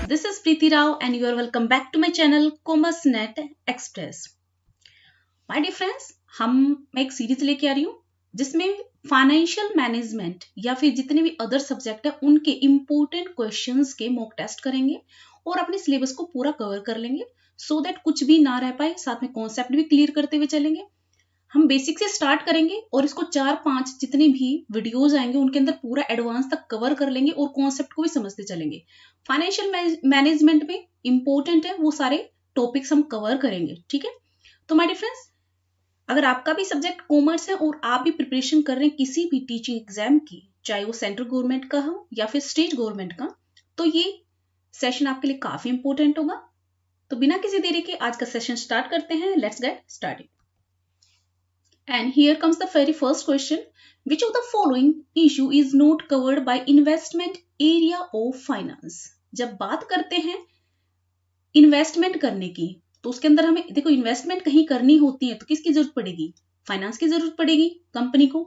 This is Preeti Rao and you are welcome back to my channel CommerceNet Express. My dear friends, मैं एक series लेके आ रही हूँ जिसमें फाइनेंशियल मैनेजमेंट या फिर जितने भी अदर सब्जेक्ट है उनके इम्पोर्टेंट क्वेश्चंस के मॉक टेस्ट करेंगे और अपने सिलेबस को पूरा कवर कर लेंगे सो दैट कुछ भी ना रह पाए। साथ में कॉन्सेप्ट भी क्लियर करते हुए चलेंगे। हम बेसिक से स्टार्ट करेंगे और इसको 4-5 जितने भी वीडियोस आएंगे उनके अंदर पूरा एडवांस तक कवर कर लेंगे और कॉन्सेप्ट को भी समझते चलेंगे। फाइनेंशियल मैनेजमेंट में इंपॉर्टेंट है वो सारे टॉपिक्स हम कवर करेंगे। ठीक है, तो माय डियर फ्रेंड्स, अगर आपका भी सब्जेक्ट कॉमर्स है और आप भी प्रिपरेशन कर रहे हैं किसी भी टीचिंग एग्जाम की, चाहे वो सेंट्रल गवर्नमेंट का हो या फिर स्टेट गवर्नमेंट का, तो ये सेशन आपके लिए काफी इंपॉर्टेंट होगा। तो बिना किसी देरी के आज का सेशन स्टार्ट करते हैं। Let's get started. And here comes the very first question. Which of the following issue is not covered by investment area of finance? जब बात करते हैं इन्वेस्टमेंट करने की तो उसके अंदर हमें देखो इन्वेस्टमेंट कहीं करनी होती है तो किसकी जरूरत पड़ेगी? फाइनेंस की जरूरत पड़ेगी कंपनी को।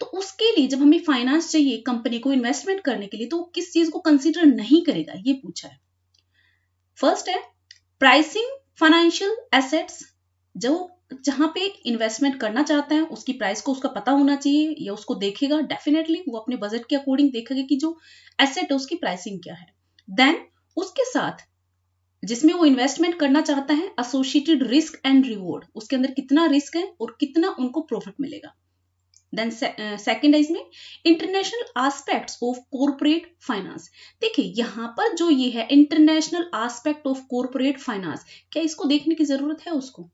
तो उसके लिए जब हमें फाइनेंस चाहिए कंपनी को इन्वेस्टमेंट करने के लिए तो किस चीज को कंसीडर नहीं करेगा, ये पूछा है। फर्स्ट है प्राइसिंग फाइनेंशियल एसेट्स। जहां पे इन्वेस्टमेंट करना चाहता है उसकी प्राइस को उसका पता होना चाहिए या उसको देखेगा, डेफिनेटली वो अपने बजट के अकॉर्डिंग देखेगा कि जो एसेट है उसकी प्राइसिंग क्या है। देन उसके साथ जिसमें वो इन्वेस्टमेंट करना चाहता है एसोसिएटेड रिस्क एंड रिवॉर्ड, उसके अंदर कितना रिस्क है और कितना उनको प्रॉफिट मिलेगा। देन सेकंड है इसमें international aspects of corporate finance. देखिए यहां पर जो ये है international aspect of corporate finance, क्या इसको देखने की जरूरत है? उसको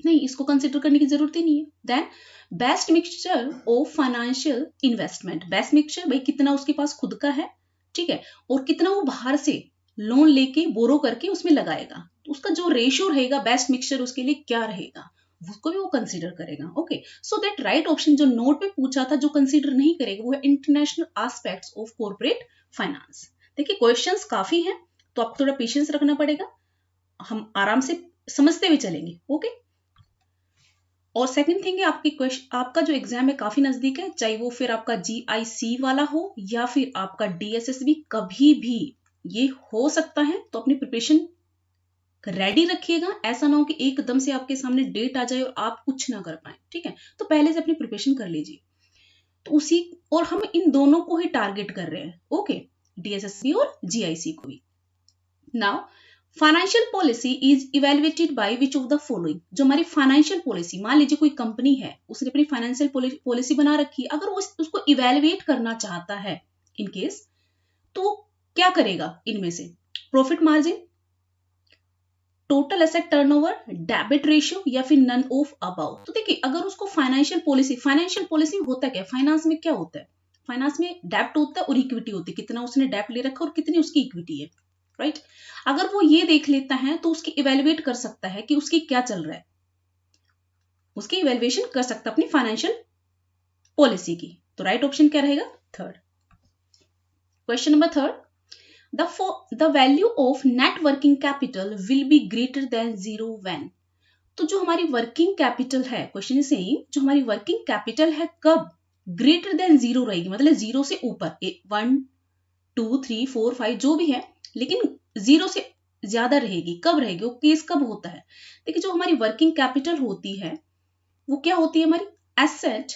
नहीं, इसको कंसिडर करने की जरूरत ही नहीं है। Then best mixture of financial investment. Best mixture भाई कितना उसके पास खुद का है, ठीक है, और कितना वो बाहर से लोन लेके बोरो करके उसमें लगाएगा, तो उसका जो रेशियो रहेगा बेस्ट मिक्सचर उसके लिए क्या रहेगा उसको भी वो कंसीडर करेगा। Okay, so that right option जो नोट पे पूछा था जो कंसीडर नहीं करेगा वो है international aspects of corporate finance. देखिए क्वेश्चंस काफी हैं तो आपको थोड़ा पेशेंस रखना पड़ेगा, हम आराम से समझते हुए चलेंगे। ओके, और सेकंड थिंग है आपका जो एग्जाम है काफी नजदीक है, चाहे वो फिर आपका GIC वाला हो या फिर आपका DSSB, कभी भी ये हो सकता है। तो अपनी प्रिपरेशन रेडी रखिएगा, ऐसा ना हो कि एकदम से आपके सामने डेट आ जाए और आप कुछ ना कर पाए। ठीक है, तो पहले से अपनी प्रिपरेशन कर लीजिए। तो उसी और हम इन दोनों को ही टारगेट कर रहे हैं। ओके, DSSB और GIC को भी। Now financial policy is evaluated bye which of the following. जो हमारी फाइनेंशियल पॉलिसी, मान लीजिए कोई कंपनी है उसने अपनी फाइनेंशियल पॉलिसी बना रखी है, अगर वो उसको इवेल्युएट करना चाहता है इन केस, तो क्या करेगा? इनमें से profit margin, total asset turnover, debit ratio या फिर नन ऑफ अबव। तो देखिए अगर उसको फाइनेंशियल पॉलिसी होता क्या है? फाइनेंस में क्या होता है? फाइनेंस में डेब्ट होता है और इक्विटी होती है, कितना उसने डेब्ट ले रखा और कितनी उसकी इक्विटी है, राइट। अगर वो ये देख लेता है तो उसकी इवेल्युएट कर सकता है कि उसकी क्या चल रहा है, उसकी इवेल्युएशन कर सकता है अपनी फाइनेंशियल पॉलिसी की। तो राइट ऑप्शन क्या रहेगा? Third. Question number third, the value of net working capital will be greater than 0 when. तो जो हमारी वर्किंग कैपिटल है, क्वेश्चन इज सेइंग जो हमारी वर्किंग कैपिटल है कब ग्रेटर देन 0 रहेगी, मतलब 0 से ऊपर 1 2 3 4 5 जो भी है, लेकिन 0 से ज्यादा रहेगी। कब रहेगी? वो केस कब होता है? देखिए जो हमारी वर्किंग कैपिटल होती है वो क्या होती है? हमारी एसेट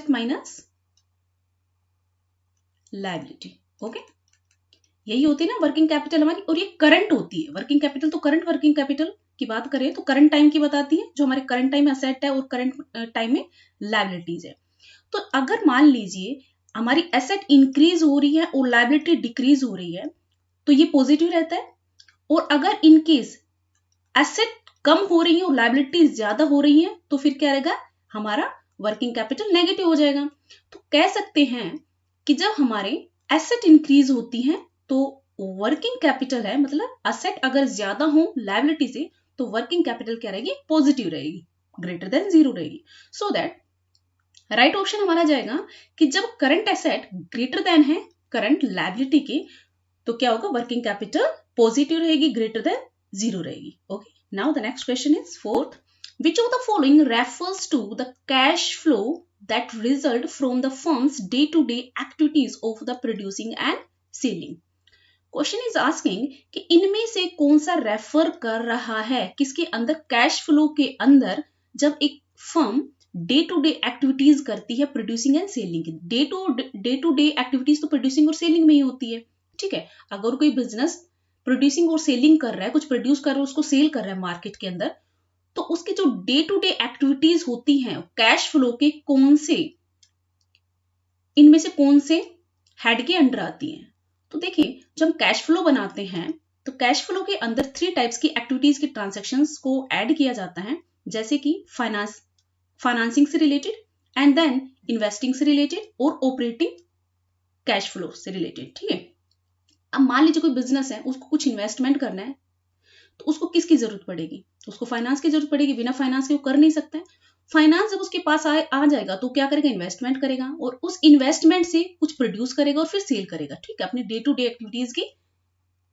माइनस लायबिलिटी। ओके, यही होती है ना वर्किंग कैपिटल हमारी, और ये करंट होती है। वर्किंग कैपिटल तो करंट वर्किंग कैपिटल की बात करें तो करंट टाइम की बताती है, जो हमारे करंट टाइम एसेट है और करंट टाइम में लायबिलिटीज है। तो अगर मान लीजिए हमारी एसेट इंक्रीज हो रही है और लायबिलिटी डिक्रीज हो रही है तो ये पॉजिटिव रहता है, और अगर इनकेस एसेट कम हो रही है और लायबिलिटी ज्यादा हो रही है तो फिर क्या रहेगा? हमारा वर्किंग कैपिटल नेगेटिव हो जाएगा। तो कह सकते हैं कि जब हमारे एसेट इंक्रीज होती है तो वर्किंग कैपिटल है, मतलब एसेट अगर ज्यादा हो लायबिलिटी से तो वर्किंग कैपिटल क्या रहेगी? पॉजिटिव रहेगी, ग्रेटर देन 0 रहेगी। सो दैट राइट ऑप्शन हमारा जाएगा कि जब करंट एसेट ग्रेटर देन है करंट लायबिलिटी के तो क्या होगा? वर्किंग कैपिटल पॉजिटिव रहेगी, ग्रेटर देन 0 रहेगी। Okay, now the next question is fourth, which of the following refers to the cash flow that result from the firm's day-to-day activities of the producing and selling. Question is asking कि इनमें से कौन सा refer कर रहा है किसके अंदर, कैश फ्लो के अंदर, जब एक firm day to day activities करती है प्रोड्यूसिंग एंड सेलिंग की. डे टू डे एक्टिविटीज तो प्रोड्यूसिंग और सेलिंग में ही होती है. ठीक है, अगर कोई बिजनेस प्रोड्यूसिंग और सेलिंग कर रहा है, कुछ प्रोड्यूस कर रहा है, उसको सेल कर रहा है मार्केट के अंदर, तो उसकी जो डे टू डे एक्टिविटीज होती हैं कैश फ्लो के कौन से, इनमें से कौन से हेड के अंडर आती हैं. तो देखिए, जब हम कैश फ्लो बनाते हैं तो कैश फ्लो के अंदर 3 टाइप्स की एक्टिविटीज के ट्रांजैक्शंस को ऐड किया जाता है, जैसे कि फाइनेंसिंग से रिलेटेड, एंड देन इन्वेस्टिंग से रिलेटेड और ऑपरेटिंग कैश फ्लो से रिलेटेड. ठीक है, अब मान लीजिए कोई बिजनेस है, उसको कुछ इन्वेस्टमेंट करना है, तो उसको किसकी जरूरत पड़ेगी, उसको फाइनेंस की जरूरत पड़ेगी. बिना फाइनेंस के वो कर नहीं सकता है. फाइनेंस जब उसके पास आ जाएगा तो क्या करेगा, इन्वेस्टमेंट करेगा और उस इन्वेस्टमेंट से कुछ प्रोड्यूस करेगा और फिर सेल करेगा. ठीक है, अपने डे टू डे एक्टिविटीज की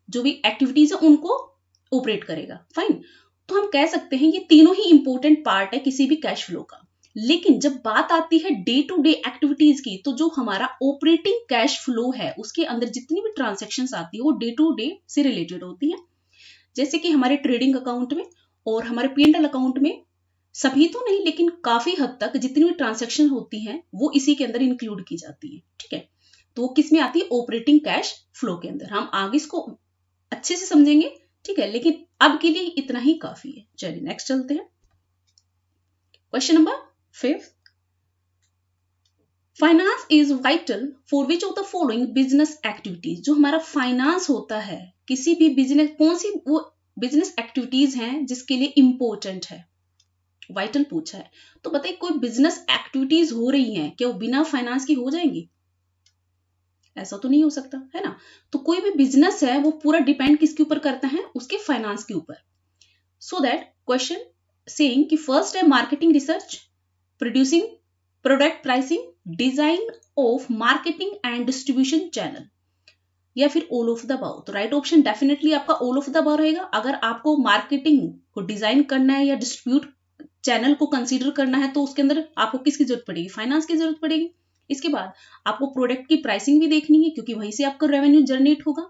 जो भी एक्टिविटीज है उनको ऑपरेट करेगा. फाइन, तो हम कह सकते हैं ये तीनों ही इंपॉर्टेंट पार्ट है किसी भी कैश फ्लो का. लेकिन जब बात आती है डे टू डे एक्टिविटीज की, तो जो हमारा ऑपरेटिंग कैश फ्लो है उसके अंदर जितनी भी ट्रांजेक्शन्स आती है वो डे टू डे से रिलेटेड होती है. जैसे कि हमारे ट्रेडिंग अकाउंट में और हमारे P&L अकाउंट में, सभी तो नहीं लेकिन काफी हद तक जितनी भी ट्रांजैक्शन होती हैं वो इसी के अंदर इंक्लूड की जाती है. ठीक है, तो वो किस में आती है, ऑपरेटिंग कैश फ्लो के अंदर. हम आगे इसको अच्छे से समझेंगे. ठीक है, लेकिन अब के लिए इतना ही काफी है. चलिए नेक्स्ट चलते हैं. Question number 5. Finance is vital for which of the following business activities. जो हमारा फाइनेंस होता है किसी भी बिजनेस, कौन सी वो बिजनेस एक्टिविटीज हैं जिसके लिए इंपॉर्टेंट है, वाइटल पूछा है. तो बताइए, कोई बिजनेस एक्टिविटीज हो रही हैं, क्या वो बिना फाइनेंस की हो जाएंगी? ऐसा तो नहीं हो सकता है ना. तो कोई भी बिजनेस है वो पूरा डिपेंड किसके ऊपर करता है, उसके फाइनेंस के ऊपर. सो दैट क्वेश्चन सेइंग कि फर्स्ट है marketing research, producing, product pricing, design of marketing and distribution channel, या फिर ऑल ऑफ द अबव. तो राइट ऑप्शन डेफिनेटली आपका ऑल ऑफ द अबव रहेगा. अगर आपको मार्केटिंग को डिजाइन करना है या डिस्ट्रीब्यूट चैनल को कंसीडर करना है तो उसके अंदर आपको किसकी जरूरत पड़ेगी, फाइनेंस की जरूरत पड़ेगी. इसके बाद आपको प्रोडक्ट की प्राइसिंग भी देखनी है क्योंकि वहीं से आपका रेवेन्यू जनरेट होगा.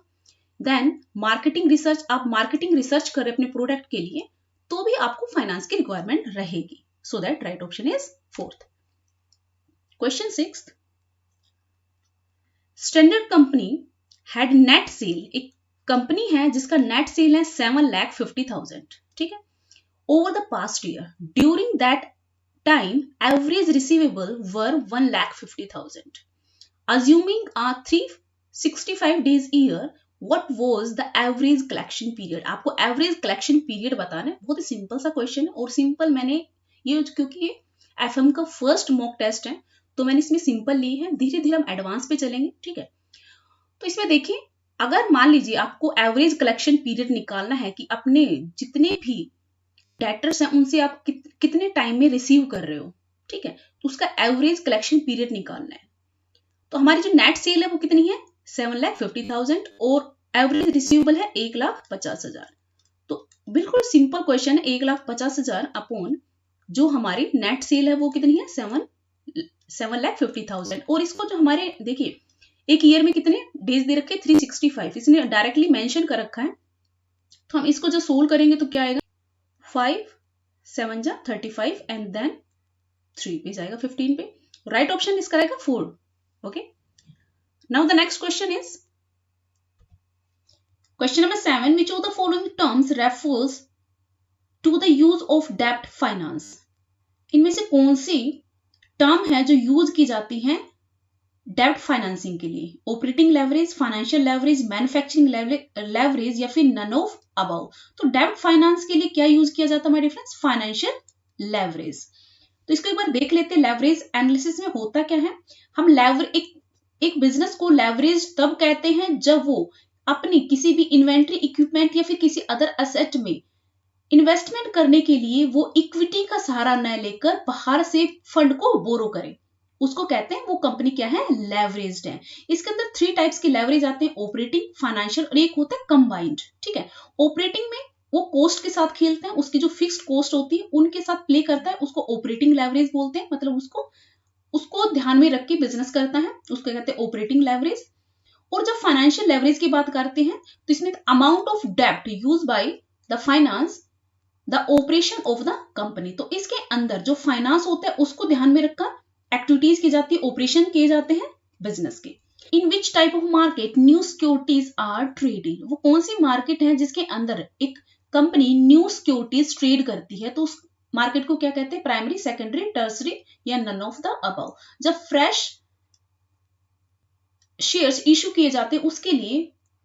देन मार्केटिंग रिसर्च, आप मार्केटिंग रिसर्च करें अपने प्रोडक्ट के लिए तो भी आपको फाइनेंस की रिक्वायरमेंट रहेगी. So that right option is 4th. Question 6. Standard company had net cell. एक कंपनी है जिसका नेट सेल है 7,50,000. ठीक है, over the past year. During that time, average receivable were 1,50,000. Assuming a 365 days year, what was the average collection period? आपको average collection period बताना है. बहुत ही सिंपल सा क्वेश्चन है और सिंपल मैंने ये, क्योंकि ये FM का फर्स्ट मॉक टेस्ट है तो मैंने इसमें सिंपल ली है. धीरे धीरे हम एडवांस पे चलेंगे. ठीक है, तो इसमें देखिए, अगर मान लीजिए आपको एवरेज कलेक्शन पीरियड निकालना है कि अपने जितने भी डेटर्स हैं उनसे आप कितने टाइम में रिसीव कर रहे हो. ठीक है, तो उसका एवरेज कलेक्शन पीरियड निकालना है. तो हमारी जो नेट सेल है वो कितनी है, 7,50,000 और एवरेज रिसीवेबल है 1,50,000. तो बिल्कुल सिंपल क्वेश्चन है. 1,50,000 अपॉन जो हमारी नेट सेल है वो कितनी है, 7,50,000. और इसको जो हमारे देखिए एक ईयर में कितने डेज दे रखे, 365. इसने डायरेक्टली मेंशन कर रखा है. तो हम इसको जो सोल्व करेंगे तो क्या आएगा, 5 7 जा 35 एंड देन 3 पे जाएगा 15 पे. राइट ऑप्शन इसका रहेगा 4. Okay, now the next question is question number 7. Which of the following terms refers to the use of डेब्ट फाइनेंस. इनमें से कौन सी टर्म है जो यूज की जाती है डेब्ट फाइनेंसिंग के लिए? Operating leverage, financial leverage, manufacturing leverage या फिर नन ऑफ अबव. तो डेब्ट फाइनेंस के लिए क्या यूज किया जाता है my dear friends, financial leverage. तो इसको एक बार देख लेते हैं. लेवरेज एनालिसिस में होता क्या है, हम एक बिजनेस को लेवरेज तब कहते हैं जब वो अपनी किसी भी इन्वेंट्री, इक्विपमेंट या फिर किसी अदर एसेट में इन्वेस्टमेंट करने के लिए वो इक्विटी का सहारा न लेकर बाहर से फंड को बोरो करे, उसको कहते हैं वो कंपनी क्या है, लेवरेज्ड है. इसके अंदर 3 टाइप्स की लेवरेज आते हैं, ऑपरेटिंग, फाइनेंशियल और एक होता है कंबाइंड. ठीक है, ऑपरेटिंग में वो कॉस्ट के साथ खेलते हैं, उसकी जो फिक्स्ड कॉस्ट होती है उनके साथ प्ले करता है, उसको ऑपरेटिंग लेवरेज बोलते हैं. मतलब उसको उसको ध्यान में रख के बिजनेस करता है, उसको कहते हैं ऑपरेटिंग लेवरेज। और जब फाइनेंशियल लेवरेज की बात करते हैं तो इसमें अमाउंट ऑफ डेब्ट use by the finance the operation of the company. तो इसके अंदर जो फाइनेंस होता है उसको ध्यान में रखकर एक्टिविटीज की जाती है, ऑपरेशन किए जाते हैं बिजनेस के। In which type of market new securities are traded, वो कौन सी मार्केट है जिसके अंदर एक कंपनी न्यू सिक्योरिटीज ट्रेड करती है, तो उस मार्केट को क्या कहते हैं, प्राइमरी, सेकेंडरी, टर्सरी या नन ऑफ द अबव। जब फ्रेश शेयर्स इशू किए जाते हैं उसके लिए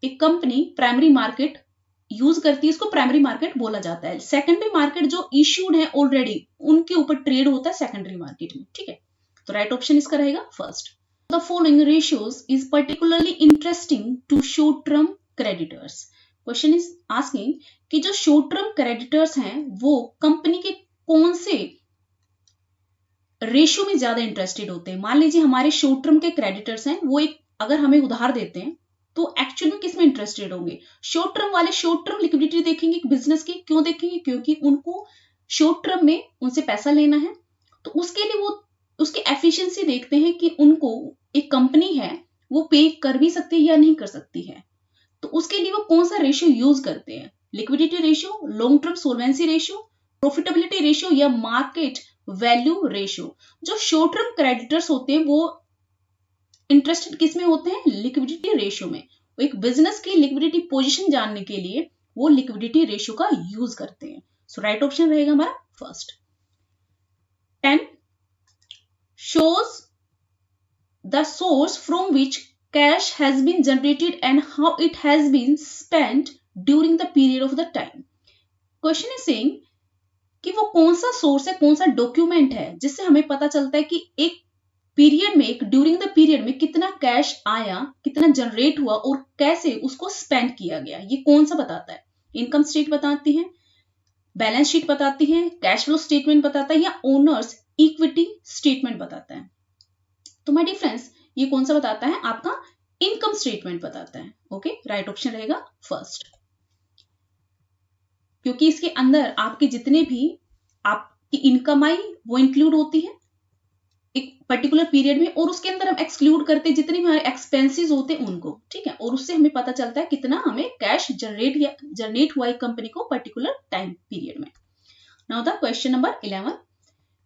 एक कंपनी प्राइमरी मार्केट यूज करती है, इसको प्राइमरी मार्केट बोला जाता है। सेकेंडरी मार्केट जो इश्यूड है ऑलरेडी उनके ऊपर ट्रेड होता है सेकेंडरी मार्केट में, ठीक है। तो राइट ऑप्शन इसका रहेगा first. The following ratios is particularly interesting to short term creditors. Question is asking कि जो शॉर्ट टर्म क्रेडिटर्स हैं वो कंपनी के कौन से रेशियो में ज्यादा इंटरेस्टेड होते हैं। मान लीजिए हमारे शॉर्ट टर्म के क्रेडिटर्स हैं, वो एक अगर हमें उधार देते हैं तो एक्चुअल में किस में इंटरेस्टेड होंगे, शॉर्ट टर्म वाले शॉर्ट टर्म लिक्विडिटी देखेंगे बिजनेस की। क्यों देखेंगे, क्योंकि उनको शॉर्ट टर्म में उनसे पैसा लेना है, तो उसके लिए वो उसकी एफिशिएंसी देखते हैं कि उनको एक कंपनी है वो पे कर भी सकती है या नहीं कर सकती है, तो उसके लिए वो कौन सा रेशियो यूज करते हैं, liquidity ratio, long term solvency ratio, profitability ratio या मार्केट वैल्यू रेशियो। जो शॉर्ट टर्म क्रेडिटर्स होते हैं वो इंटरेस्टेड किस में होते हैं, लिक्विडिटी रेशियो में। वो एक बिजनेस की लिक्विडिटी पोजीशन जानने के लिए वो लिक्विडिटी रेशियो का यूज करते हैं। सो राइट ऑप्शन रहेगा हमारा first. 10 shows the source from which cash has been generated and how it has been spent during the period of the time. Question is saying कि वो कौन सा सोर्स है, कौन सा डॉक्यूमेंट है जिससे हमें पता चलता है कि एक पीरियड में, एक ड्यूरिंग द पीरियड में कितना कैश आया, कितना जनरेट हुआ और कैसे उसको स्पेंड किया गया। ये कौन सा बताता है, इनकम स्टेट बताती है, बैलेंस शीट बताती है, कैश फ्लो स्टेटमेंट बताता है या ओनर्स इक्विटी स्टेटमेंट बताता है। तो माय डियर फ्रेंड्स ये कौन सा बताता है, आपका इनकम स्टेटमेंट बताता है। ओके, राइट ऑप्शन रहेगा फर्स्ट, क्योंकि इसके अंदर आपके जितने भी आपकी इनकम आई वो इंक्लूड होती है एक पर्टिकुलर पीरियड में, और उसके अंदर हम एक्सक्लूड करते हैं जितने भी हमारे एक्सपेंसेस होते हैं उनको, ठीक है। और उससे हमें पता चलता है कितना हमें कैश जनरेट हुआ एक कंपनी को पर्टिकुलर टाइम पीरियड में। Now the question number 11,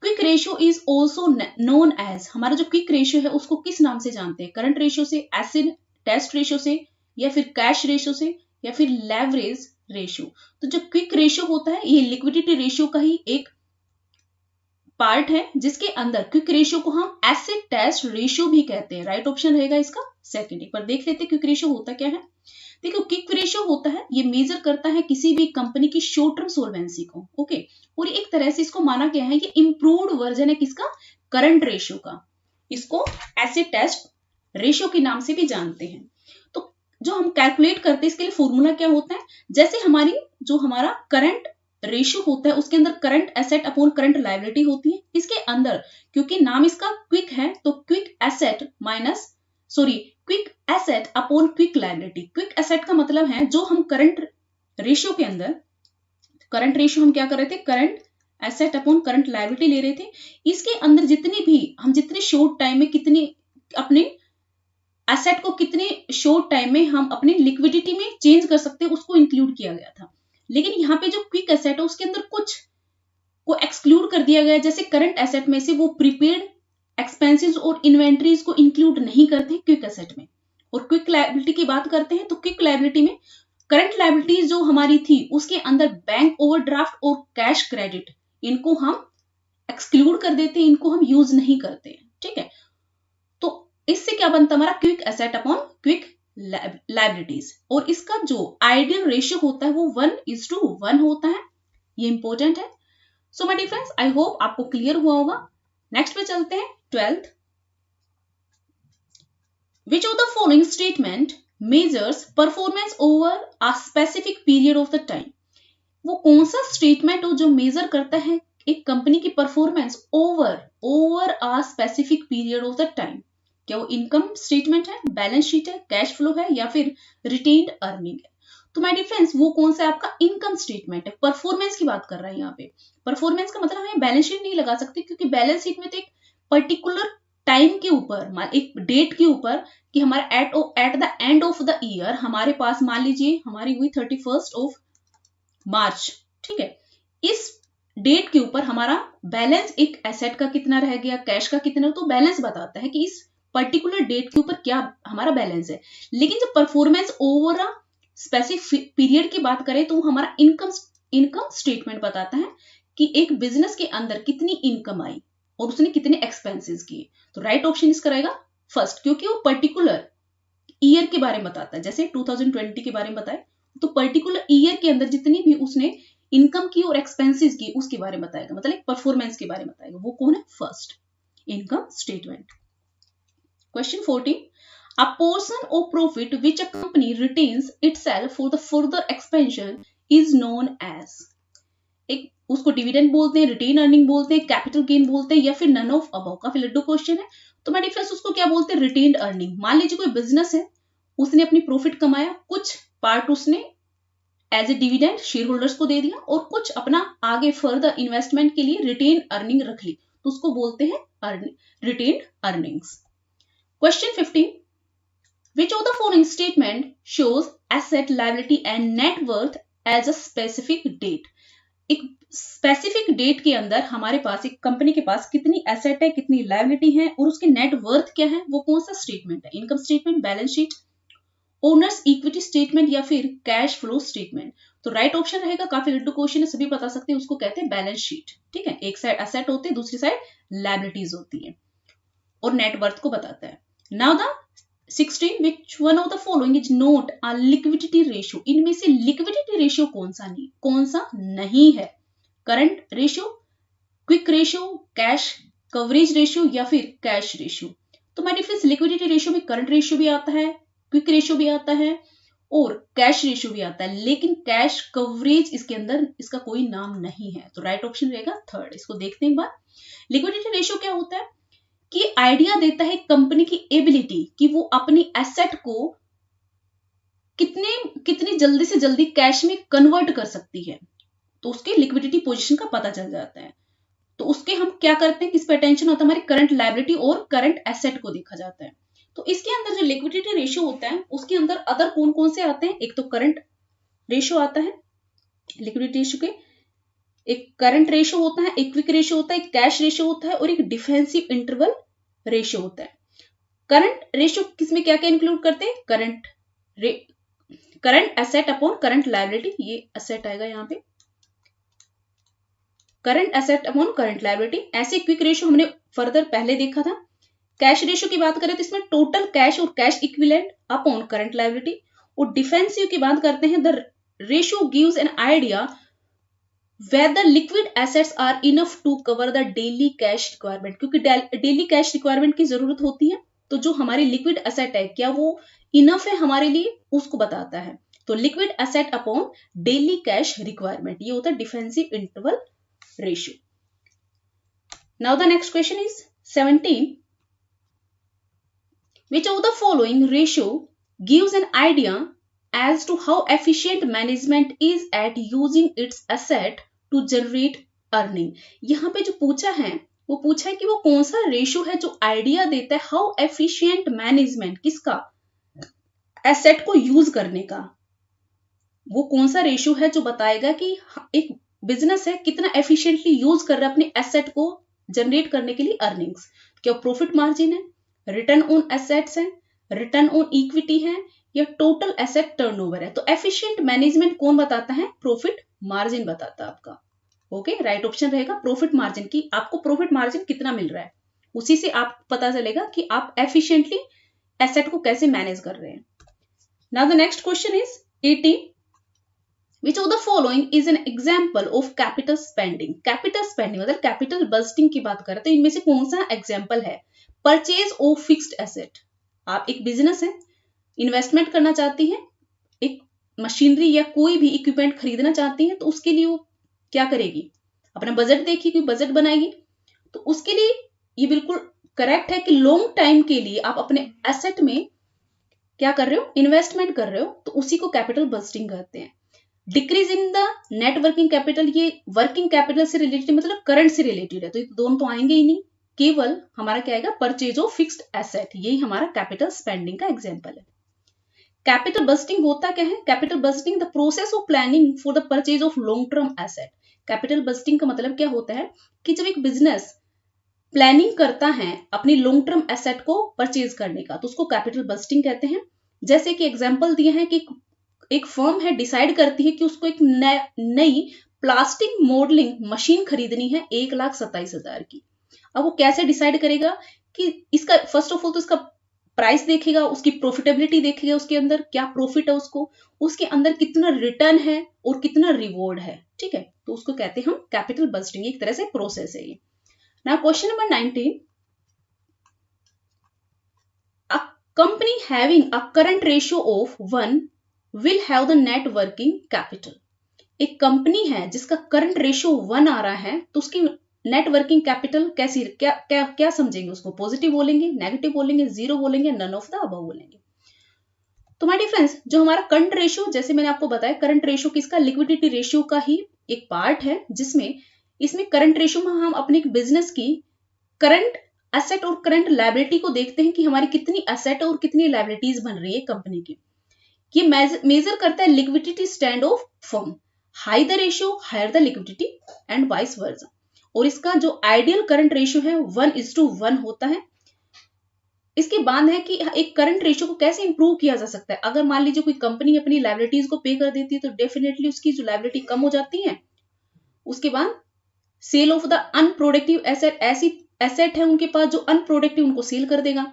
quick ratio is also known as, हमारा जो क्विक रेशियो है उसको किस नाम से जानते हैं, करंट रेशियो से, एसिड टेस्ट रेशियो से, या फिर कैश रेशियो से, या फिर लेवरेज रेशियो। तो जो क्विक रेशियो होता है ये लिक्विडिटी रेशियो का ही एक पार्ट है, जिसके अंदर क्विक रेशियो को हम एसिड टेस्ट रेशियो भी कहते हैं। राइट ऑप्शन रहेगा इसका सेकंड। एक बार देख लेते हैं क्विक रेशियो होता क्या है। देखो क्विक रेशियो होता है, ये मेजर करता है किसी भी कंपनी की शॉर्ट टर्म सोल्वेंसी को, ओके। और एक तरह से इसको माना गया है ये इंप्रूव्ड वर्जन है किसका, करंट रेशियो का। इसको एसिड टेस्ट रेशियो के नाम से भी जानते हैं। तो जो हम कैलकुलेट करते हैं इसके लिए फॉर्मूला क्या होता है, जैसे हमारा करंट रेशियो होता है उसके अंदर current asset upon current liability होती है। इसके अंदर क्योंकि नाम इसका क्विक है तो quick asset upon quick liability. Quick asset का मतलब है जो हम करंट रेशियो के अंदर, करंट रेशियो हम क्या कर रहे थे, current asset upon current liability ले रहे थे। इसके अंदर जितने शॉर्ट टाइम में कितने अपने एसेट को कितने शॉर्ट टाइम में हम अपनी लिक्विडिटी में चेंज कर सकते हैं उसको इंक्लूड किया गया था। लेकिन यहाँ पे जो क्विक एसेट है उसके अंदर कुछ को एक्सक्लूड कर दिया गया, जैसे करंट एसेट में से वो प्रीपेड एक्सपेंसेस और इन्वेंट्रीज को इंक्लूड नहीं करते क्विक एसेट में। और क्विक लायबिलिटी की बात करते हैं तो क्विक लायबिलिटी में करंट लायबिलिटी जो हमारी थी उसके अंदर बैंक ओवरड्राफ्ट और कैश क्रेडिट, इनको हम एक्सक्लूड कर देते हैं, इनको हम यूज नहीं करते हैं, ठीक है। तो इससे क्या बनता हमारा quick asset upon quick liabilities. और इसका जो आइडियल रेशियो होता है वो 1:1 होता है, ये इंपॉर्टेंट है। So my dear friends I hope आपको क्लियर हुआ होगा। नेक्स्ट पे चलते हैं 12th। Which of the following statement measures performance over a specific period of the time? वो कौन सा स्टेटमेंट हो जो मेजर करता है एक कंपनी की performance over a specific period of the time? क्या वो इनकम स्टेटमेंट है, बैलेंस शीट है, कैश फ्लो है या फिर रिटेन्ड अर्निंग है? तो माय डिफरेंस वो कौन सा आपका इनकम स्टेटमेंट है। परफॉर्मेंस की बात कर रहे हैं यहाँ पे। परफॉर्मेंस का मतलब हमें बैलेंस शीट नहीं लगा सकते क्योंकि बैलेंस शीट में तो एक पर्टिकुलर टाइम के ऊपर, एक डेट के ऊपर कि हमारा at the end of the year हमारे पास मान लीजिए हमारी हुई 31 ऑफ मार्च, ठीक है, इस डेट के ऊपर हमारा बैलेंस एक एसेट का कितना रह गया, कैश का कितना, तो बैलेंस बताता है कि इस पर्टिकुलर डेट के ऊपर क्या हमारा बैलेंस है। लेकिन जब performance over a specific period की बात करें तो हमारा इनकम स्टेटमेंट बताता है कि एक बिजनेस के अंदर कितनी इनकम आई और उसने कितने एक्सपेंसेस किए। तो राइट ऑप्शन इसका रहेगा फर्स्ट, क्योंकि वो पर्टिकुलर ईयर के बारे में बताता है। जैसे 2020 के बारे में बताए तो पर्टिकुलर ईयर के अंदर जितनी भी उसने इनकम की और एक्सपेंसेस की उसके बारे में बताएगा, मतलब एक परफॉर्मेंस के बारे में बताएगा। वो कौन है? First income statement. Question 14, a portion of profit which a company retains itself for the further expansion is known as, एक उसको डिविडेंड बोलते हैं, रिटेन अर्निंग बोलते हैं, कैपिटल गेन बोलते हैं, या फिर नन ऑफ अबव। काफी लड्डू क्वेश्चन है। तो मैं डिफरेंस उसको क्या बोलते हैं? Retained earning. मान लीजिए कोई बिजनेस है, उसने अपनी प्रॉफिट कमाया, कुछ पार्ट उसने as a dividend share holders को दे दिया और कुछ अपना आगे फर्दर इन्वेस्टमेंट के लिए रिटेन अर्निंग रख ली, तो उसको बोलते हैं retained earnings. Question 15, which of the following statement shows asset, liability and net worth as a specific date? एक स्पेसिफिक डेट के अंदर हमारे पास एक कंपनी के पास कितनी एसेट है, कितनी लायबिलिटी है और उसके नेट वर्थ क्या है, वो कौन सा स्टेटमेंट है? Income statement, balance sheet, owners equity statement या फिर कैश फ्लो स्टेटमेंट। तो राइट ऑप्शन रहेगा, काफी लड्डू क्वेश्चन है, सभी बता सकते हैं, उसको कहते हैं बैलेंस शीट। ठीक है, एक साइड एसेट होते हैं, दूसरी साइड लायबिलिटीज होती है और नेटवर्थ को बताता है। Now the 16, which one of the following is not a liquidity ratio? इनमें से लिक्विडिटी रेशियो कौन सा नहीं है? Current ratio, quick ratio, cash coverage ratio या फिर कैश रेशियो। तो माय डिफरेंस, लिक्विडिटी रेशियो में करंट रेशियो भी आता है, क्विक रेशियो भी आता है और कैश रेशियो भी आता है, लेकिन कैश कवरेज इसके अंदर इसका कोई नाम नहीं है। तो राइट ऑप्शन रहेगा थर्ड। इसको देखते हैं एक बार। लिक्विडिटी रेशियो क्या होता है कि आइडिया देता है कंपनी की एबिलिटी कि वो अपनी एसेट को कितनी जल्दी से जल्दी कैश में कन्वर्ट कर सकती है, तो उसके लिक्विडिटी पोजीशन का पता चल जाता है। तो उसके हम क्या करते हैं, किस पे अटेंशन होता है? हमारी करंट लायबिलिटी और करंट एसेट को देखा जाता है। तो इसके अंदर जो लिक्विडिटी रेशियो होता है उसके अंदर अदर कौन कौन से आते हैं? एक तो करंट रेशियो आता है, लिक्विडिटी रेशियो के एक करंट रेशियो होता है, एक क्विक रेशियो होता है, एक कैश रेशियो होता है और एक डिफेंसिव इंटरवल रेशियो होता है। करंट रेशियो किसमें क्या क्या इंक्लूड करते हैं? Current asset upon current liability, ये एसेट आएगा यहाँ पे, current asset upon current liability. ऐसे क्विक रेशियो हमने फर्दर पहले देखा था। कैश रेशियो की बात करें तो इसमें टोटल कैश और cash equivalent upon current liability. और डिफेंसिव की बात करते हैं, the ratio gives an idea whether liquid assets are enough to cover the daily cash requirement, क्योंकि डेली कैश रिक्वायरमेंट की जरूरत होती है, तो जो हमारी लिक्विड एसेट है क्या वो इनफ है हमारे लिए, उसको बताता है। तो liquid asset upon daily cash requirement, ये होता है defensive interval ratio. Now the next question is 17, which of the following ratio gives an idea as to how efficient management is at using its asset to generate earning? यहाँ पे जो पूछा है वो पूछा है कि वो कौन सा रेशियो है जो आइडिया देता है हाउ एफिशिएंट मैनेजमेंट, किसका? एसेट को यूज करने का। वो कौन सा रेशियो है जो बताएगा कि एक बिजनेस है कितना एफिशिएंटली यूज कर रहा है अपने एसेट को जनरेट करने के लिए अर्निंग्स। क्या प्रॉफिट मार्जिन है, रिटर्न ऑन एसेट्स है, रिटर्न ऑन इक्विटी है या टोटल एसेट टर्नओवर है? तो एफिशिएंट मैनेजमेंट कौन बताता है? प्रॉफिट मार्जिन बताता है आपका। ओके, राइट ऑप्शन रहेगा प्रॉफिट मार्जिन की। आपको प्रॉफिट मार्जिन कितना मिल रहा है उसी से आप पता चलेगा कि आप एफिशिएंटली एसेट को कैसे मैनेज कर रहे हैं। Now the next question is 18, which of the following is an example of capital spending? Capital spending मतलब कैपिटल बस्टिंग की बात करें तो इनमें से कौन सा एग्जाम्पल है? परचेज ऑफ फिक्स्ड एसेट, आप एक बिजनेस है, इन्वेस्टमेंट करना चाहती है, एक मशीनरी या कोई भी इक्विपमेंट खरीदना चाहती है, तो उसके लिए वो क्या करेगी? अपना बजट देखिए, बजट बनाएगी। तो उसके लिए ये बिल्कुल करेक्ट है कि लॉन्ग टाइम के लिए आप अपने एसेट में क्या कर रहे हो? इन्वेस्टमेंट कर रहे हो, तो उसी को कैपिटल बस्टिंग कहते हैं। Decrease in the net working capital, ये वर्किंग कैपिटल से रिलेटेड मतलब करंट से रिलेटेड है, तो ये दोनों तो आएंगे ही नहीं, केवल हमारा क्या आएगा, परचेज ऑफ फिक्स्ड एसेट, यही हमारा कैपिटल स्पेंडिंग का एग्जांपल है। कैपिटल बस्टिंग होता क्या है? Capital budgeting the process of planning for the purchase of long term asset. Capital budgeting का मतलब क्या होता है कि जब एक बिजनेस प्लानिंग करता है अपनी लॉन्ग टर्म एसेट को परचेज करने का, तो उसको कैपिटल बस्टिंग कहते हैं। जैसे कि एग्जांपल दिए हैं कि एक फर्म है, डिसाइड करती है कि उसको एक नई प्लास्टिक मॉडलिंग मशीन खरीदनी है 1,27,000 की। अब वो कैसे डिसाइड करेगा कि इसका, फर्स्ट ऑफ ऑल तो इसका प्राइस देखेगा, उसकी प्रॉफिटेबिलिटी देखेगा, उसके अंदर क्या प्रॉफिट है, उसके अंदर कितना रिटर्न है और कितना रिवॉर्ड है, ठीक है। तो उसको कहते हैं हम कैपिटल बस्टिंग, एक तरह से प्रोसेस है ये। Now question number 19, a company having a current ratio of 1 will have the net working capital। एक कंपनी है जिसका करंट रेशियो 1 आ रहा है, तो उसकी नेट वर्किंग कैपिटल कैसी, क्या क्या क्या समझेंगे उसको? पॉजिटिव बोलेंगे, नेगेटिव बोलेंगे, जीरो बोलेंगे, नन ऑफ द अबव बोलेंगे। तो माय डियर फ्रेंड्स, जो हमारा करंट रेशियो, जैसे मैंने आपको बताया, करंट रेशियो किसका? लिक्विडिटी रेशियो का ही एक पार्ट है, जिसमें इसमें करंट रेशियो में हम अपने बिजनेस की करंट एसेट और करंट लायबिलिटी को देखते हैं कि हमारी कितनी एसेट और कितनी लायबिलिटीज बन रही है कंपनी की। ये मेजर करता है liquidity stand of firm. High the ratio, higher the liquidity and vice versa. और इसका जो आइडियल करंट रेशियो है 1:1 होता है। इसके बाद है कि एक करंट रेशियो को कैसे इंप्रूव किया जा सकता है। अगर मान लीजिए कोई कंपनी अपनी लायबिलिटीज को पे कर देती है, तो डेफिनेटली उसकी जो लायबिलिटी कम हो जाती है। उसके बाद sale of the unproductive asset, ऐसी एसेट है उनके पास जो अनप्रोडक्टिव, उनको सेल कर देगा।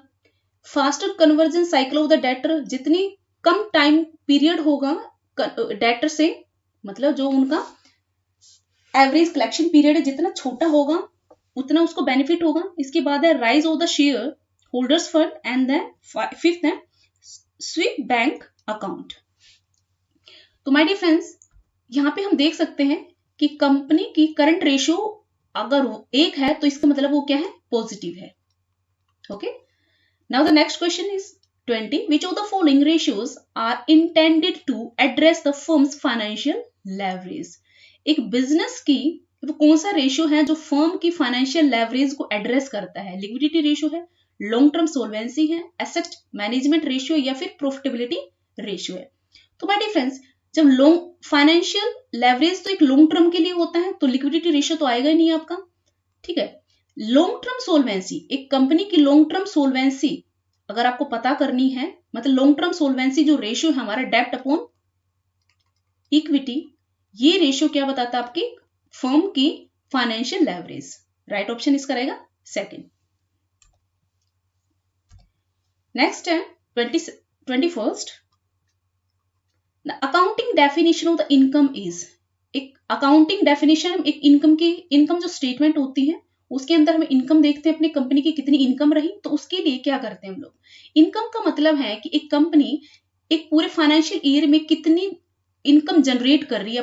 Faster conversion cycle of the debtor, जितनी कम टाइम पीरियड होगा डेटर से, मतलब जो उनका एवरेज कलेक्शन पीरियड है जितना छोटा होगा उतना उसको बेनिफिट होगा। इसके बाद है rise of the share holders fund and then fifth है स्वीप बैंक अकाउंट। तो माय डियर फ्रेंड्स, यहां पे हम देख सकते हैं कि कंपनी की करंट रेशियो अगर 1 है तो इसका मतलब वो क्या है? पॉजिटिव है। Okay, now the next question is 20, which of the following ratios are intended to address the firm's financial leverage। एक बिजनेस की वो कौन सा रेशियो है जो फर्म की फाइनेंशियल लेवरेज को एड्रेस करता है? लिक्विडिटी रेशियो है, लॉन्ग टर्म सोल्वेंसी है, एसेट मैनेजमेंट रेशियो, या फिर प्रॉफिटेबिलिटी रेशियो है। तो माय डियर फ्रेंड्स, जब लॉन्ग फाइनेंशियल लेवरेज तो एक लॉन्ग टर्म के लिए होता है, तो लिक्विडिटी रेशियो तो आएगा ही नहीं आपका, ठीक है। लॉन्ग टर्म सोल्वेंसी, एक कंपनी की लॉन्ग टर्म सोल्वेंसी अगर आपको पता करनी है, मतलब लॉन्ग टर्म सोल्वेंसी जो रेशियो है हमारा डेब्ट अपॉन इक्विटी, ये रेशियो क्या बताता है? आपकी फर्म की फाइनेंशियल लेवरेज। राइट ऑप्शन इसका रहेगा सेकंड। नेक्स्ट है 21st, accounting definition of the income is. एक अकाउंटिंग डेफिनेशन, एक इनकम जो स्टेटमेंट होती है उसके अंदर हम इनकम देखते हैं अपनी कंपनी की कितनी इनकम रही। तो उसके लिए क्या करते हैं हम लोग? इनकम का मतलब है कि एक कंपनी एक पूरे फाइनेंशियल ईयर में कितनी इनकम जनरेट कर रही है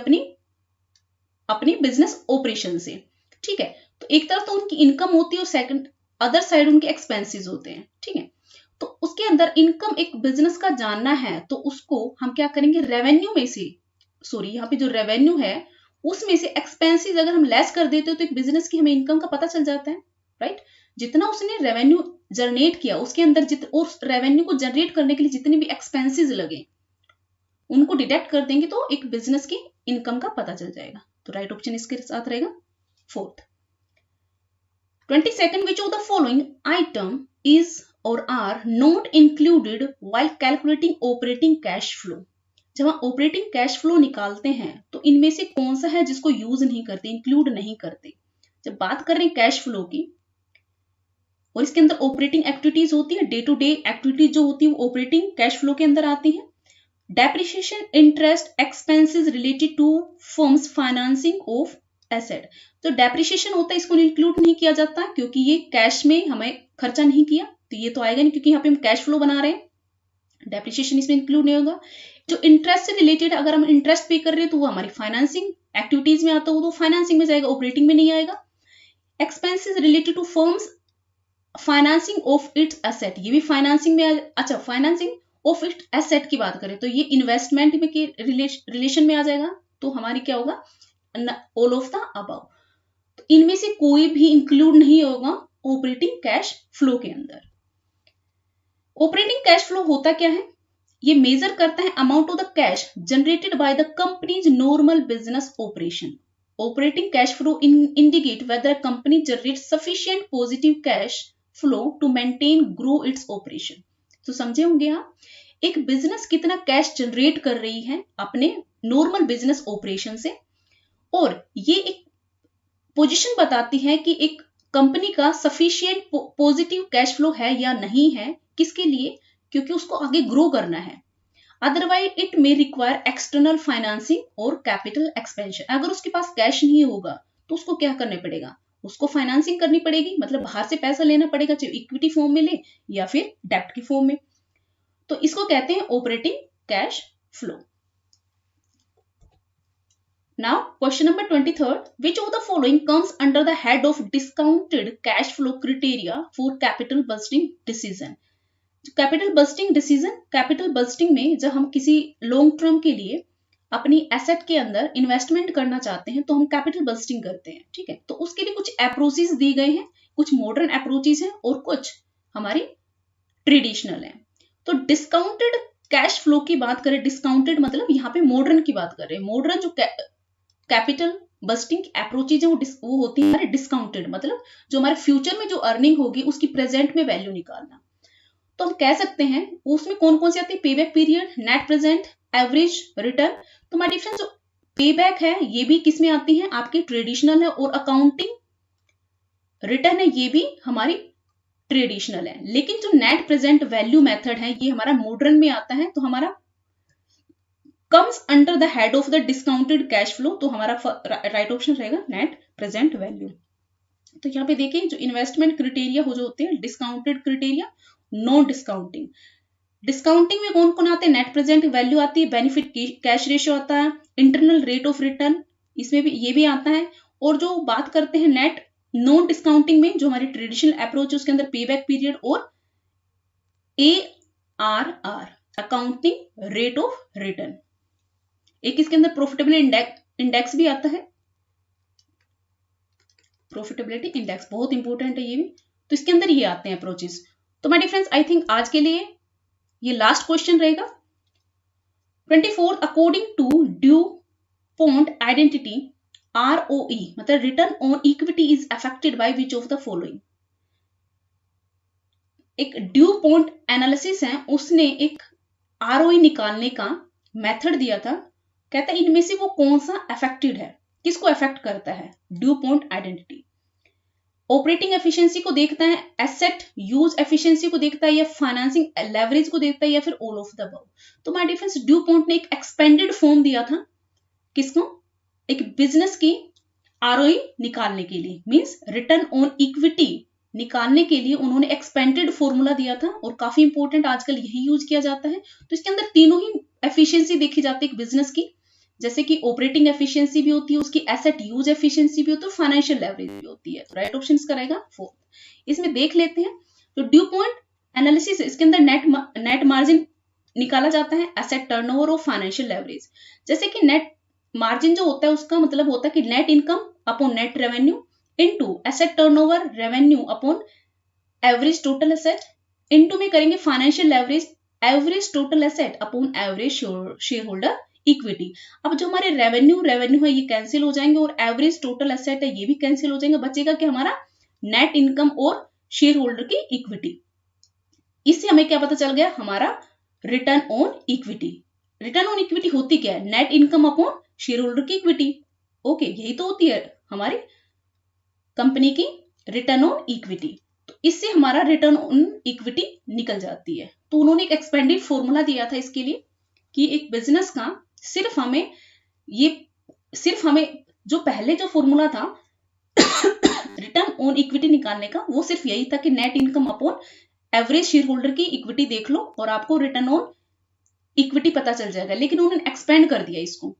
अपनी बिजनेस ऑपरेशन से, ठीक है। तो एक तरफ तो उनकी इनकम होती है और सेकंड अदर साइड उनके एक्सपेंसेस होते हैं, ठीक है। तो उसके अंदर इनकम एक बिजनेस का जानना है तो उसको हम क्या करेंगे? रेवेन्यू में से, सॉरी यहाँ पे जो रेवेन्यू है उसमें से एक्सपेंसेस अगर हम लेस कर देते हो तो एक बिजनेस की हमें इनकम का पता चल जाता है, राइट। जितना उसने रेवेन्यू जनरेट किया उसके अंदर उस रेवेन्यू को जनरेट करने के लिए जितने भी एक्सपेंसेस लगे उनको डिडक्ट कर देंगे तो एक बिजनेस की इनकम का पता चल जाएगा। तो राइट ऑप्शन इसके साथ रहेगा fourth. 22nd, which of the following item is or are not included while calculating operating cash flow। जब हम ऑपरेटिंग कैश फ्लो निकालते हैं तो इनमें से कौन सा है जिसको यूज नहीं करते, इंक्लूड नहीं करते? जब बात कर रहे हैं कैश फ्लो की और इसके अंदर ऑपरेटिंग एक्टिविटीज होती है, डे टू डे एक्टिविटीज जो होती है वो ऑपरेटिंग कैश फ्लो के अंदर आती है। Depreciation, interest, expenses related to firm's financing of asset. जो डेप्रिसिएशन होता है इसको इंक्लूड नहीं किया जाता क्योंकि ये कैश में हमें खर्चा नहीं किया, तो ये तो आएगा नहीं क्योंकि यहाँ पे हम कैश फ्लो बना रहे हैं, डेप्रिसिएशन इसमें इंक्लूड नहीं होगा। जो इंटरेस्ट से रिलेटेड अगर हम इंटरेस्ट पे कर रहे हैं तो वो हमारी फाइनेंसिंग एक्टिविटीज में आता है, वो तो फाइनेंसिंग में जाएगा, ऑपरेटिंग में नहीं आएगा। Expenses related to firm's financing of its asset, ये भी फाइनेंसिंग में अच्छा, फाइनेंसिंग ऑफ इट्स एसेट की बात करें तो ये इन्वेस्टमेंट में के रिलेशन में आ जाएगा, तो हमारी क्या होगा? All of the above. तो इनमें से कोई भी इंक्लूड नहीं होगा ऑपरेटिंग कैश फ्लो के अंदर। ऑपरेटिंग कैश फ्लो होता क्या है? ये मेजर करता है amount of the cash generated by the company's normal business operation. Operating cash flow indicate whether company generate sufficient positive cash flow to maintain grow its operation. तो समझे होंगे आप, एक बिजनेस कितना कैश जनरेट कर रही है अपने नॉर्मल बिजनेस ऑपरेशन से, और ये एक पोजीशन बताती है कि एक कंपनी का सफिशिएंट पॉजिटिव कैश फ्लो है या नहीं है। किसके लिए? क्योंकि उसको आगे ग्रो करना है। Otherwise it may require external financing और कैपिटल एक्सपेंशन। अगर उसके पास कैश नहीं होगा तो उसको क्या करने पड़ेगा? उसको फाइनेंसिंग करनी पड़ेगी, मतलब बाहर से पैसा लेना पड़ेगा, चाहे इक्विटी फॉर्म में ले या फिर डेब्ट की फॉर्म में। तो इसको कहते हैं operating cash flow. Now, question number 23. Which of the following comes under the head of discounted cash flow criteria for capital budgeting decision? Capital budgeting decision, capital budgeting में जब हम किसी लॉन्ग टर्म के लिए अपनी एसेट के अंदर investment करना चाहते हैं तो हम कैपिटल बस्टिंग करते हैं, ठीक है। तो उसके लिए कुछ अप्रोचेस दी गए हैं, कुछ मॉडर्न अप्रोचेस हैं और कुछ हमारी ट्रेडिशनल हैं। तो डिस्काउंटेड कैश फ्लो की बात करें, डिस्काउंटेड मतलब यहाँ पे मॉडर्न की बात कर रहे हैं। मॉडर्न जो कैपिटल बस्टिंग अप्रोचेज है वो होती है हमारे डिस्काउंटेड, मतलब जो हमारे फ्यूचर में जो अर्निंग होगी उसकी प्रेजेंट में वैल्यू निकालना। तो हम कह सकते हैं उसमें कौन कौन सी आती है? Payback period, net present, average return. तो माय डिफरेंस जो पेबैक है ये भी किस में आती है? आपकी ट्रेडिशनल है, और अकाउंटिंग रिटर्न है ये भी हमारी ट्रेडिशनल है। लेकिन जो नेट प्रेजेंट वैल्यू मेथड है ये हमारा मॉडर्न में आता है, तो हमारा comes under the head of the discounted cash flow। तो हमारा राइट ऑप्शन रहेगा नेट प्रेजेंट वैल्यू। तो यहाँ पे देखिए जो इन्वेस्टमेंट क्राइटेरिया हो जो होते हैं discounted criteria, non discounting. Discounting में कौन कौन आते हैं? नेट प्रेजेंट वैल्यू आती है, बेनिफिट कैश रेशियो आता है, इंटरनल रेट ऑफ रिटर्न इसमें भी ये भी आता है। और जो बात करते हैं नेट नॉन डिस्काउंटिंग में जो हमारी ट्रेडिशनल अप्रोच है उसके अंदर पेबैक पीरियड और ARR, accounting rate of return. एक इसके अंदर प्रॉफिटेबिलिटी इंडेक्स भी आता है, प्रॉफिटेबिलिटी इंडेक्स बहुत इंपॉर्टेंट है ये भी। तो इसके अंदर ये आते हैं अप्रोचेस। तो my dear friends, I think आज के लिए ये लास्ट क्वेश्चन रहेगा। 24 according to DuPont identity ROE मतलब return on equity is affected by which of the following. एक ड्यू पॉइंट एनालिसिस है, उसने एक ROE निकालने का मेथड दिया था। कहता है इनमें से वो कौन सा अफेक्टेड है, किसको अफेक्ट करता है? Due point identity. Operating efficiency को देखता है, एसेट यूज एफिशिएंसी को देखता है, या फाइनेंसिंग लेवरेज को देखता है, या फिर ऑल ऑफ द अबव। तो माय डिफरेंस ड्यू पॉइंट ने एक एक्सपेंडेड फॉर्म दिया था किसको? एक बिजनेस की ROE निकालने के लिए, मींस रिटर्न ऑन इक्विटी निकालने के लिए उन्होंने एक्सपेंडेड फॉर्मूला दिया था, और काफी इंपॉर्टेंट आजकल यही यूज किया जाता है। तो इसके अंदर तीनों ही एफिशिएंसी देखी जाती है एक बिजनेस की, जैसे कि ऑपरेटिंग एफिशिएंसी भी होती है, उसकी एसेट यूज एफिशिएंसी भी होती है, फाइनेंशियल लेवरेज भी होती है। राइट ऑप्शन इसका रहेगा 4। इसमें देख लेते हैं जो ड्यू पॉइंट एनालिसिस है इसके अंदर नेट मार्जिन निकाला जाता है, एसेट टर्नओवर और फाइनेंशियल लेवरेज। जैसे कि नेट मार्जिन जो होता है उसका मतलब होता है कि net income upon net revenue into asset turnover revenue upon average total asset, into में करेंगे financial leverage average total asset upon average share holder equity. अब जो हमारे रेवेन्यू है ये कैंसिल हो जाएंगे, और एवरेज टोटल एसेट है ये भी कैंसिल हो जाएंगे। बचेगा कि हमारा नेट इनकम और शेयर होल्डर की इक्विटी। इससे हमें क्या पता चल गया? हमारा return on equity. Return on equity होती क्या है? Net income upon share holder की इक्विटी। ओके, यही तो होती है हमारी कंपनी की रिटर्न ऑन इक्विटी। तो इससे हमारा रिटर्न ऑन इक्विटी निकल जाती है। तो उन्होंने एक एक्सपेंडेड फॉर्मूला दिया था इसके लिए कि एक बिजनेस का सिर्फ हमें जो पहले जो फॉर्मूला था रिटर्न ऑन इक्विटी निकालने का, वो सिर्फ यही था कि net income upon average share holder की इक्विटी देख लो और आपको रिटर्न ऑन इक्विटी पता चल जाएगा। लेकिन उन्होंने एक्सपेंड कर दिया इसको,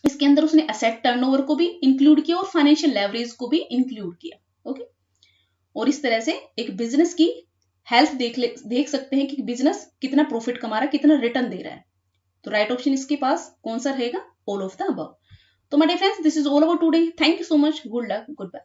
इसके अंदर उसने एसेट टर्नओवर को भी इंक्लूड किया और फाइनेंशियल लेवरेज को भी इंक्लूड किया। ओके, और इस तरह से एक बिजनेस की हेल्थ देख सकते हैं कि बिजनेस कितना प्रॉफिट कमा रहा है, कितना रिटर्न दे रहा है। तो राइट ऑप्शन इसके पास कौन सा रहेगा? All of the above. तो my dear friends, this is all about today. Thank you so much, good luck, good bye.